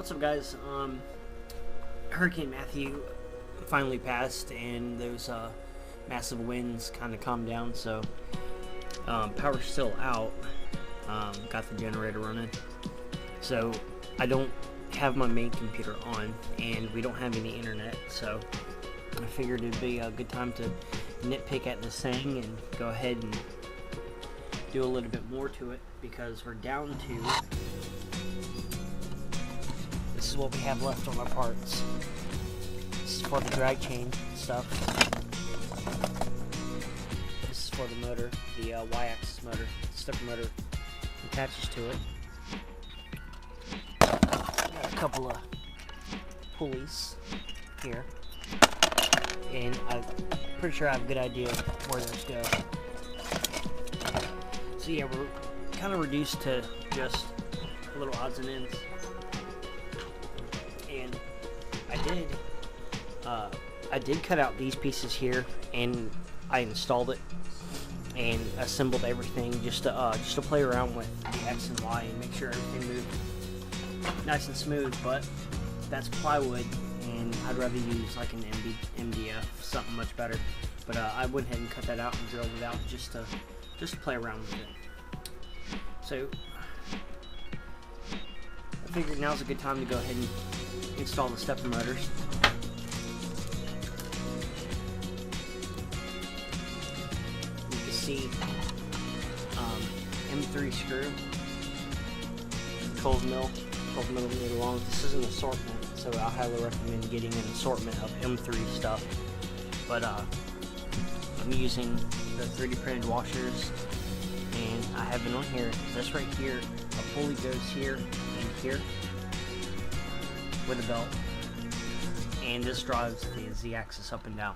What's up, guys? Hurricane Matthew finally passed, and those massive winds kind of calmed down, so power's still out. Got the generator running, so I don't have my main computer on, and we don't have any internet, so I figured it'd be a good time to nitpick at this thing and go ahead and do a little bit more to it, because we're down to, this is what we have left on our parts. This is for the drag chain stuff. This is for the motor, the Y-axis motor. The stepper motor attaches to it. Got a couple of pulleys here, and I'm pretty sure I have a good idea of where those go. So yeah, we're kind of reduced to just little odds and ends. And I did cut out these pieces here, and I installed it and assembled everything just to play around with the X and Y and make sure everything moved nice and smooth. But that's plywood, and I'd rather use like an MDF, something much better. But I went ahead and cut that out and drilled it out just to play around with it. So I figured now's a good time to go ahead and install the stepper motors. You can see M3 screw, 12 millimeter long. This is an assortment, so I highly recommend getting an assortment of M3 stuff. But I'm using the 3D printed washers, and I have it on here. This right here, a pulley goes here and here with a belt, and this drives the Z-axis up and down,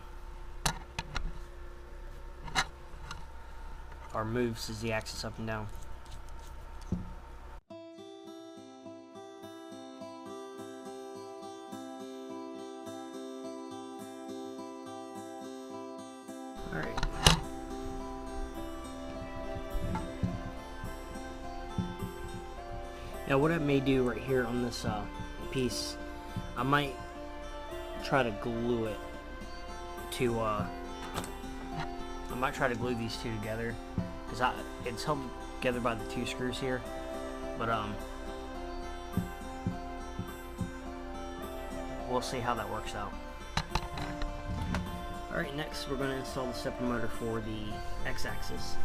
or moves the Z-axis up and down. Alright. Now what I may do right here on this piece, I might try to glue it to, I might try to glue these two together, because it's held together by the two screws here, but we'll see how that works out. Alright, next we're going to install the stepper motor for the X-axis.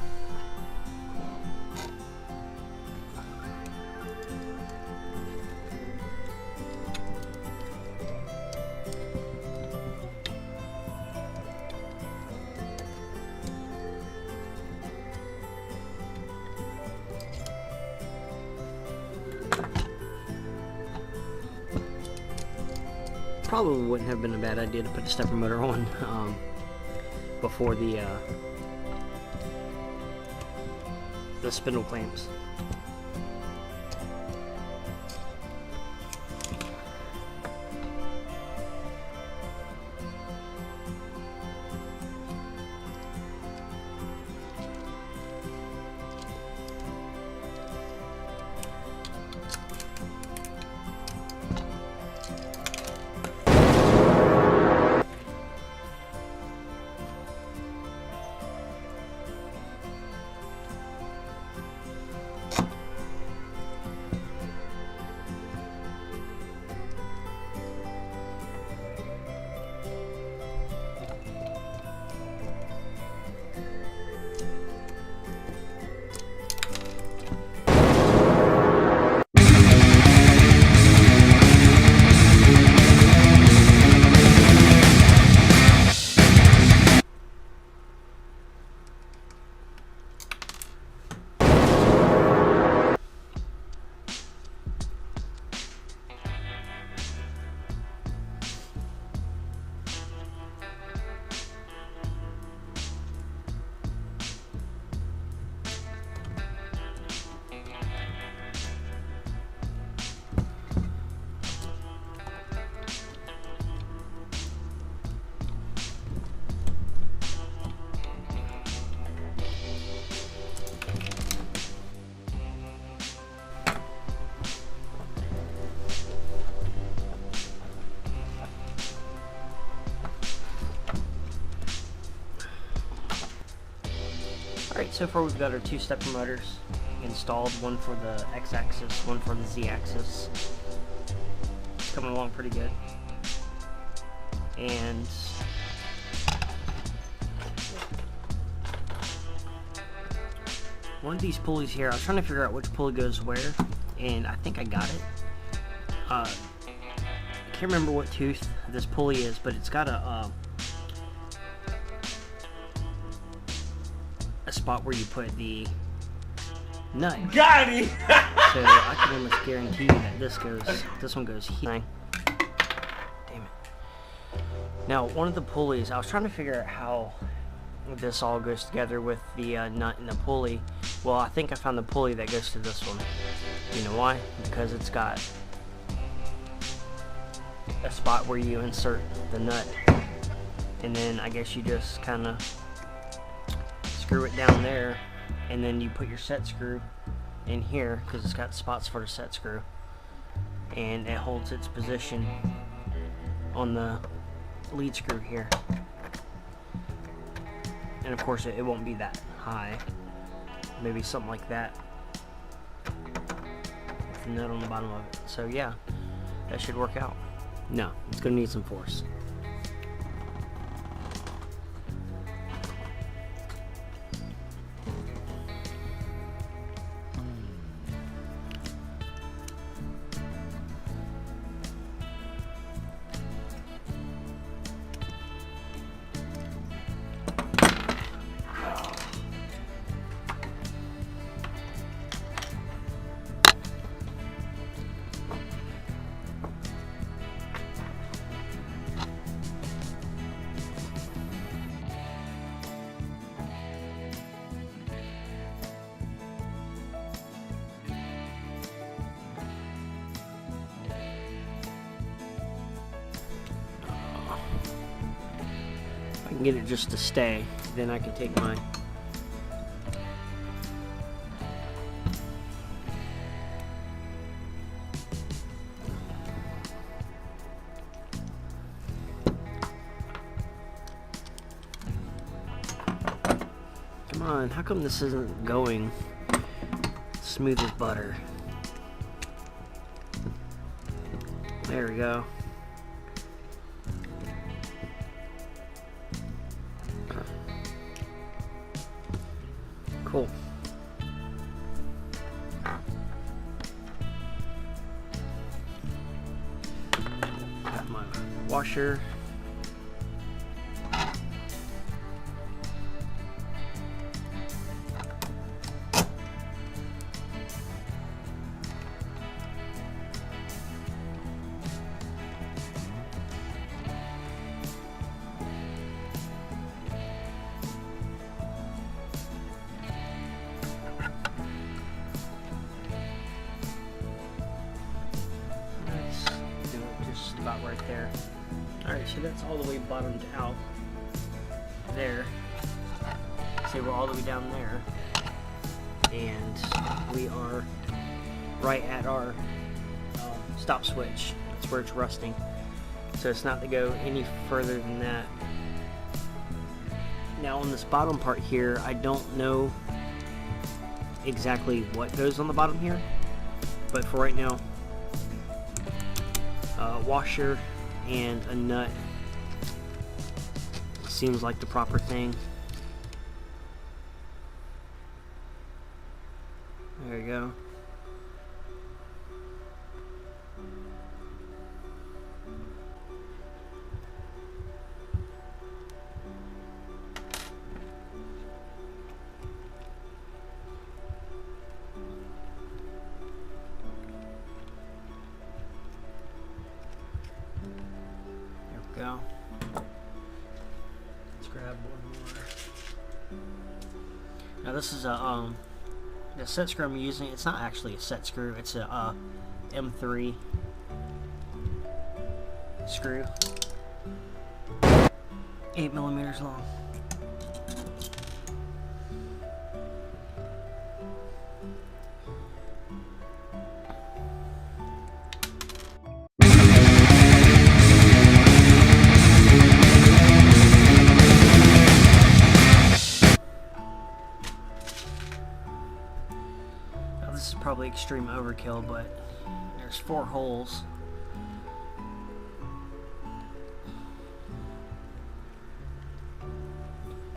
Probably wouldn't have been a bad idea to put the stepper motor on before the spindle clamps. Alright, so far we've got our 2 stepper motors installed, one for the x-axis, one for the z-axis. It's coming along pretty good. And one of these pulleys here, I was trying to figure out which pulley goes where, and I think I got it. I can't remember what tooth this pulley is, but it's got a spot where you put the nut. Got it! So I can almost guarantee you that this one goes here. Damn it. Now, one of the pulleys, I was trying to figure out how this all goes together with the nut and the pulley. Well, I think I found the pulley that goes to this one. You know why? Because it's got a spot where you insert the nut, and then I guess you just kind of screw it down there, and then you put your set screw in here because it's got spots for the set screw, and it holds its position on the lead screw here. And of course it won't be that high, maybe something like that with the nut on the bottom of it. So yeah, that should work out. No, it's gonna need some force. I can get it just to stay, then I can take my come on, how come this isn't going smooth as butter? There we go. Cool. Got my washer. About right there. Alright, so that's all the way bottomed out there. So we're all the way down there, and we are right at our stop switch. That's where it's rusting, so it's not to go any further than that. Now on this bottom part here, I don't know exactly what goes on the bottom here, but for right now, washer and a nut seems like the proper thing. There you go. Go. Let's grab one more. Now this is a the set screw I'm using. It's not actually a set screw. It's a M3 screw, 8mm long. probably extreme overkill, but there's 4 holes.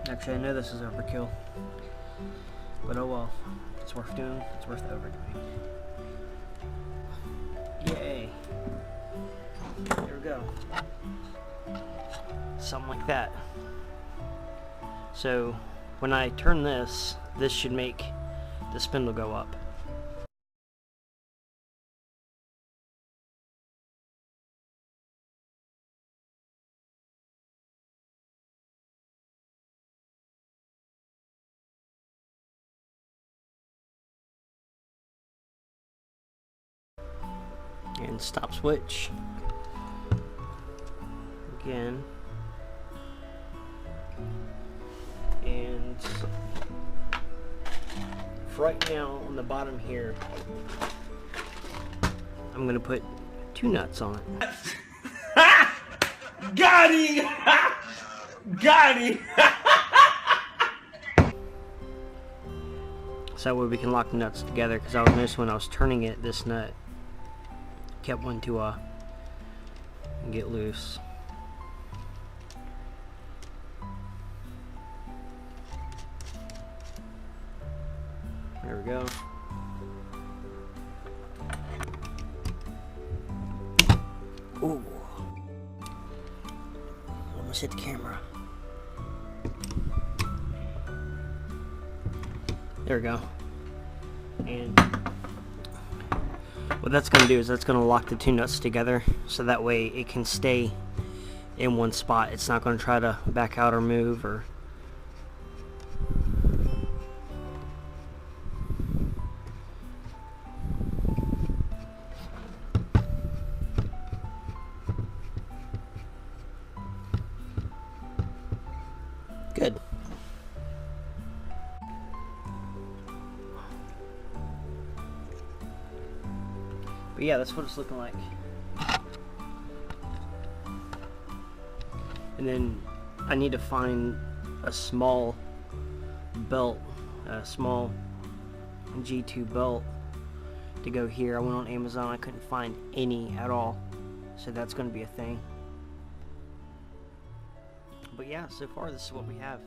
Actually, I know this is overkill, but oh well. It's worth doing. It's worth overdoing. Yay! There we go. Something like that. So when I turn this, this should make the spindle go up. And stop switch. Again. And for right now on the bottom here, I'm gonna put 2 nuts on it. Got him! Got him! So that way we can lock the nuts together, because I was noticing when I was turning it, this nut kept wanting to get loose. There we go. Ooh. Almost hit the camera. There we go. And what that's going to do is that's going to lock the 2 nuts together, so that way it can stay in one spot. It's not going to try to back out or move or... Good. But yeah, that's what it's looking like. And then I need to find a small belt, a small G2 belt to go here. I went on Amazon, I couldn't find any at all. So that's going to be a thing. But yeah, so far this is what we have.